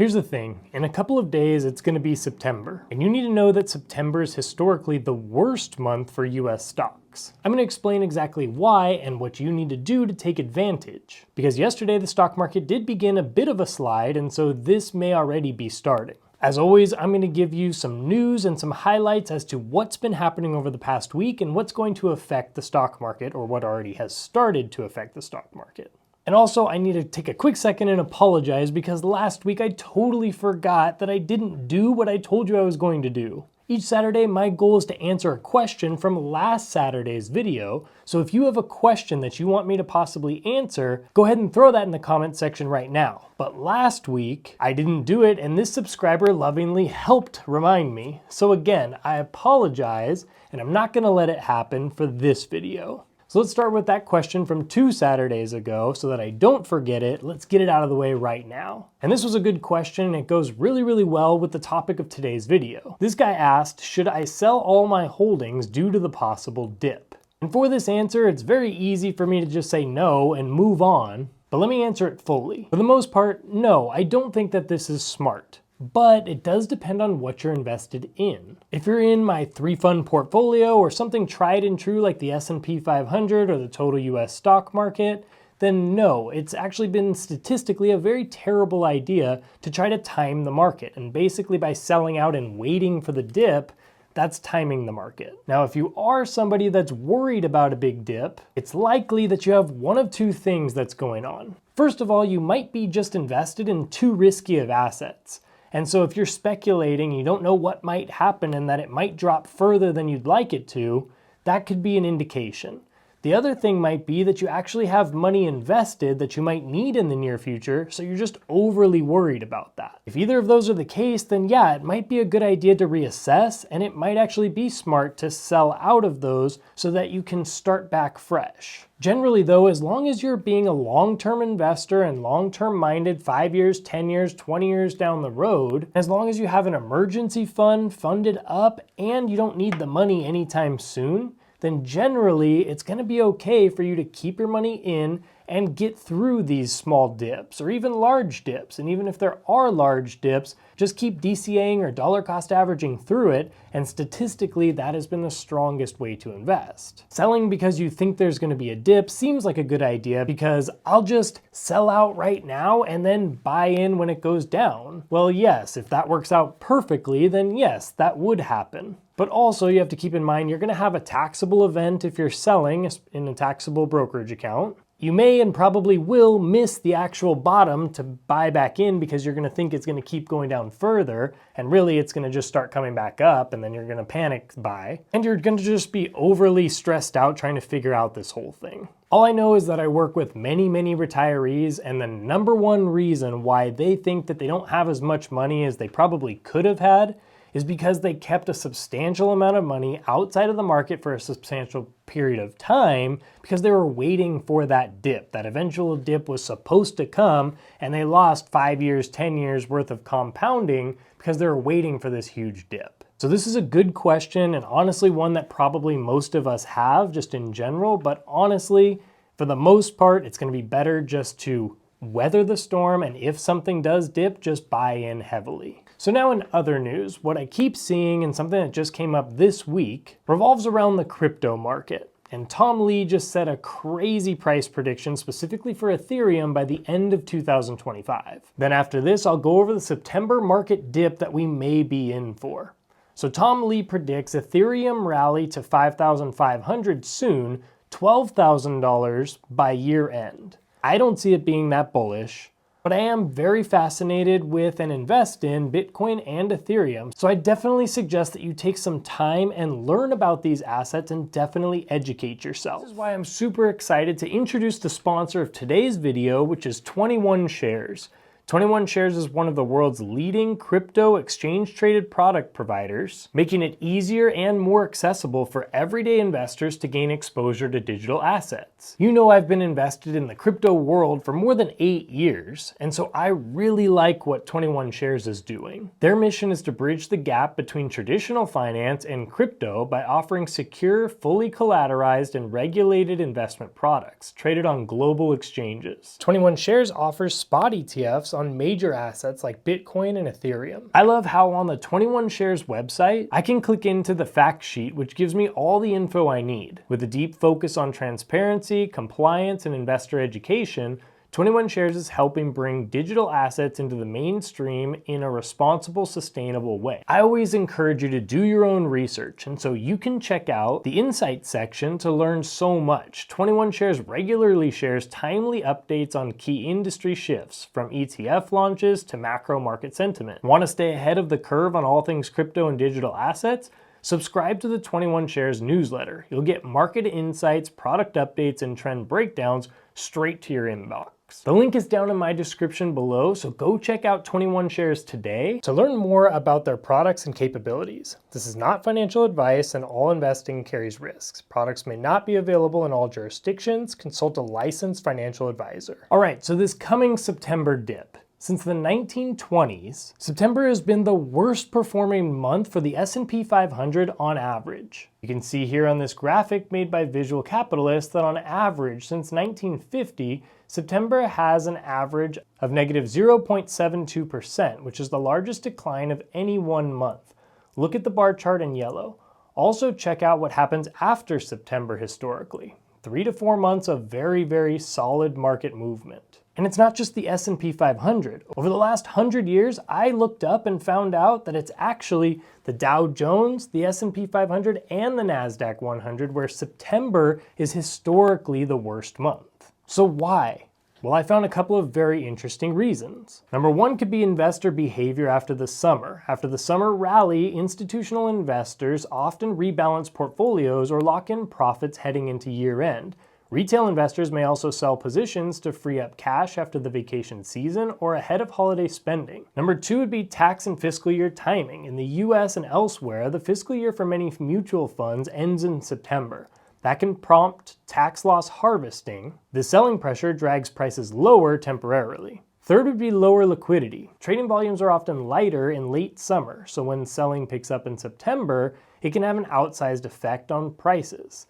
Here's the thing, in a couple of days it's going to be September, and you need to know that September is historically the worst month for US stocks. I'm going to explain exactly why and what you need to do to take advantage, because yesterday the stock market did begin a bit of a slide, and so this may already be starting. As always, I'm going to give you some news and some highlights as to what's been happening over the past week and what's going to affect the stock market, or what already has started to affect the stock market. And also, I need to take a quick second and apologize because last week I totally forgot that I didn't do what I told you I was going to do. Each Saturday, my goal is to answer a question from last Saturday's video. So if you have a question that you want me to possibly answer, go ahead and throw that in the comment section right now. But last week, I didn't do it, and this subscriber lovingly helped remind me. So again, I apologize, and I'm not gonna let it happen for this video. So let's start with that question from 2 Saturdays ago so that I don't forget it. Let's get it out of the way right now. And this was a good question, and it goes really well with the topic of today's video. This guy asked, should I sell all my holdings due to the possible dip? And for this answer, it's very easy for me to just say no and move on, but let me answer it fully. For the most part, no, I don't think that this is smart. But it does depend on what you're invested in. If you're in my 3-fund portfolio or something tried and true like the S&P 500 or the total US stock market, then no, it's actually been statistically a very terrible idea to try to time the market. And basically by selling out and waiting for the dip, that's timing the market. Now, if you are somebody that's worried about a big dip, it's likely that you have one of two things that's going on. First of all, you might be just invested in too risky of assets. And so if you're speculating, you don't know what might happen and that it might drop further than you'd like it to, that could be an indication. The other thing might be that you actually have money invested that you might need in the near future, so you're just overly worried about that. If either of those are the case, then yeah, it might be a good idea to reassess, and it might actually be smart to sell out of those so that you can start back fresh. Generally though, as long as you're being a long-term investor and long-term minded 5 years, 10 years, 20 years down the road, as long as you have an emergency fund funded up and you don't need the money anytime soon, then generally it's going to be okay for you to keep your money in and get through these small dips or even large dips. And even if there are large dips, just keep DCAing or dollar cost averaging through it, and statistically that has been the strongest way to invest. Selling because you think there's going to be a dip seems like a good idea because I'll just sell out right now and then buy in when it goes down. Well, yes, if that works out perfectly, then yes, that would happen. But also you have to keep in mind you're going to have a taxable event if you're selling in a taxable brokerage account. You may and probably will miss the actual bottom to buy back in because you're going to think it's going to keep going down further, and really it's going to just start coming back up, and then you're going to panic buy. And you're going to just be overly stressed out trying to figure out this whole thing. All I know is that I work with many retirees, and the number one reason why they think that they don't have as much money as they probably could have had is because they kept a substantial amount of money outside of the market for a substantial period of time because they were waiting for that dip. That eventual dip was supposed to come, and they lost 5 years, 10 years worth of compounding because they were waiting for this huge dip. So this is a good question, and honestly one that probably most of us have just in general, but honestly, for the most part, it's going to be better just to weather the storm, and if something does dip, just buy in heavily. So now in other news, what I keep seeing and something that just came up this week revolves around the crypto market. And Tom Lee just set a crazy price prediction specifically for Ethereum by the end of 2025. Then after this, I'll go over the September market dip that we may be in for. So Tom Lee predicts Ethereum rally to 5,500 soon, $12,000 by year end. I don't see it being that bullish, but I am very fascinated with and invest in Bitcoin and Ethereum, so I definitely suggest that you take some time and learn about these assets and definitely educate yourself. This is why I'm super excited to introduce the sponsor of today's video, which is 21 Shares. 21 Shares is one of the world's leading crypto exchange-traded product providers, making it easier and more accessible for everyday investors to gain exposure to digital assets. You know I've been invested in the crypto world for more than 8 years, and so I really like what 21 Shares is doing. Their mission is to bridge the gap between traditional finance and crypto by offering secure, fully collateralized, and regulated investment products traded on global exchanges. 21 Shares offers spot ETFs on major assets like Bitcoin and Ethereum. I love how on the 21 Shares website, I can click into the fact sheet, which gives me all the info I need. With a deep focus on transparency, compliance, and investor education, 21 Shares is helping bring digital assets into the mainstream in a responsible, sustainable way. I always encourage you to do your own research, and so you can check out the Insights section to learn so much. 21 Shares regularly shares timely updates on key industry shifts, from ETF launches to macro market sentiment. Want to stay ahead of the curve on all things crypto and digital assets? Subscribe to the 21 Shares newsletter. You'll get market insights, product updates, and trend breakdowns straight to your inbox. The link is down in my description below, so go check out 21 Shares today to learn more about their products and capabilities. This is not financial advice, and all investing carries risks. Products may not be available in all jurisdictions. Consult a licensed financial advisor. All right, so this coming September dip. Since the 1920s, September has been the worst performing month for the S&P 500 on average. You can see here on this graphic made by Visual Capitalist that on average since 1950, September has an average of negative 0.72%, which is the largest decline of any one month. Look at the bar chart in yellow. Also check out what happens after September historically. 3 to 4 months of very, very solid market movement. And it's not just the S&P 500. Over the last 100 years, I looked up and found out that it's actually the Dow Jones, the S&P 500, and the NASDAQ 100 where September is historically the worst month. So why? Well, I found a couple of very interesting reasons. Number one could be investor behavior after the summer. After the summer rally, institutional investors often rebalance portfolios or lock in profits heading into year end. Retail investors may also sell positions to free up cash after the vacation season or ahead of holiday spending. Number two would be tax and fiscal year timing. In the US and elsewhere, the fiscal year for many mutual funds ends in September. That can prompt tax loss harvesting. The selling pressure drags prices lower temporarily. Third would be lower liquidity. Trading volumes are often lighter in late summer, so when selling picks up in September, it can have an outsized effect on prices.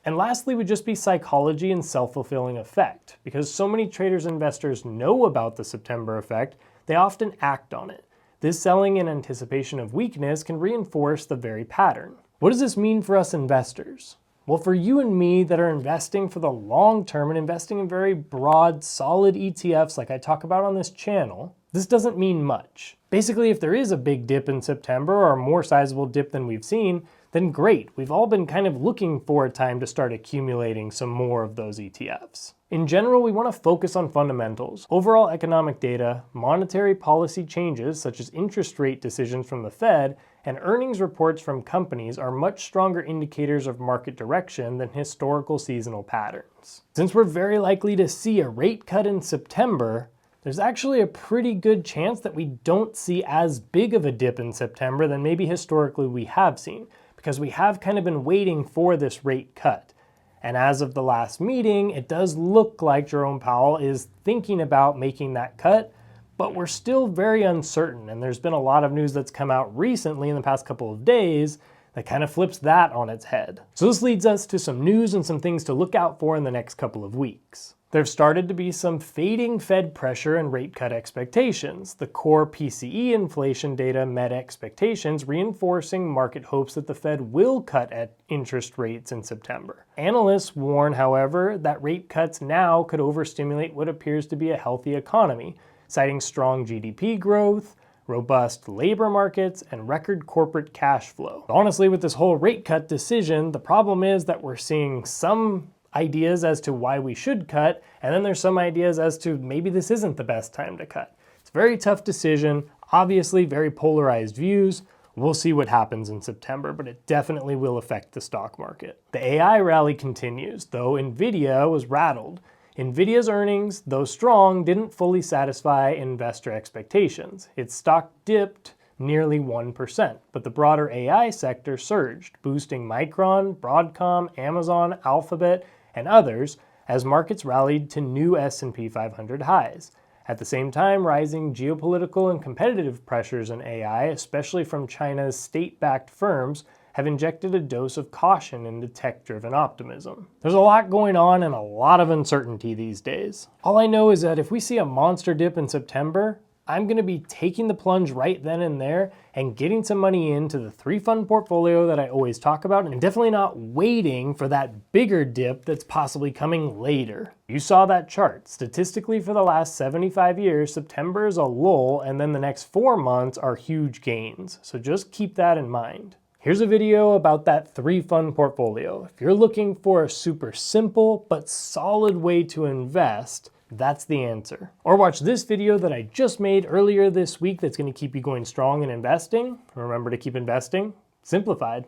And lastly would just be psychology and self-fulfilling effect. Because so many traders and investors know about the September effect, they often act on it. This selling in anticipation of weakness can reinforce the very pattern. What does this mean for us investors? Well, for you and me that are investing for the long term and investing in very broad, solid ETFs like I talk about on this channel, this doesn't mean much. Basically, if there is a big dip in September or a more sizable dip than we've seen, then great. We've all been kind of looking for a time to start accumulating some more of those ETFs. In general, we want to focus on fundamentals, overall economic data, monetary policy changes such as interest rate decisions from the Fed, and earnings reports from companies are much stronger indicators of market direction than historical seasonal patterns. Since we're very likely to see a rate cut in September, there's actually a pretty good chance that we don't see as big of a dip in September than maybe historically we have seen, because we have kind of been waiting for this rate cut. And as of the last meeting, it does look like Jerome Powell is thinking about making that cut, but we're still very uncertain. And there's been a lot of news that's come out recently in the past couple of days that kind of flips that on its head. So this leads us to some news and some things to look out for in the next couple of weeks. There've started to be some fading Fed pressure and rate cut expectations. The core PCE inflation data met expectations, reinforcing market hopes that the Fed will cut at interest rates in September. Analysts warn, however, that rate cuts now could overstimulate what appears to be a healthy economy, citing strong GDP growth, robust labor markets, and record corporate cash flow. Honestly, with this whole rate cut decision, the problem is that we're seeing some ideas as to why we should cut, and then there's some ideas as to maybe this isn't the best time to cut. It's a very tough decision, obviously very polarized views. We'll see what happens in September, but it definitely will affect the stock market. The AI rally continues, though Nvidia was rattled. Nvidia's earnings, though strong, didn't fully satisfy investor expectations. Its stock dipped nearly 1%, but the broader AI sector surged, boosting Micron, Broadcom, Amazon, Alphabet, and others as markets rallied to new S&P 500 highs. At the same time, rising geopolitical and competitive pressures in AI, especially from China's state-backed firms, have injected a dose of caution into tech-driven optimism. There's a lot going on and a lot of uncertainty these days. All I know is that if we see a monster dip in September, I'm going to be taking the plunge right then and there and getting some money into the 3-fund portfolio that I always talk about, and definitely not waiting for that bigger dip that's possibly coming later. You saw that chart. Statistically, for the last 75 years, September is a lull, and then the next 4 months are huge gains. So just keep that in mind. Here's a video about that 3-fund portfolio. If you're looking for a super simple but solid way to invest, that's the answer. Or watch this video that I just made earlier this week that's going to keep you going strong in investing. Remember to keep investing simplified.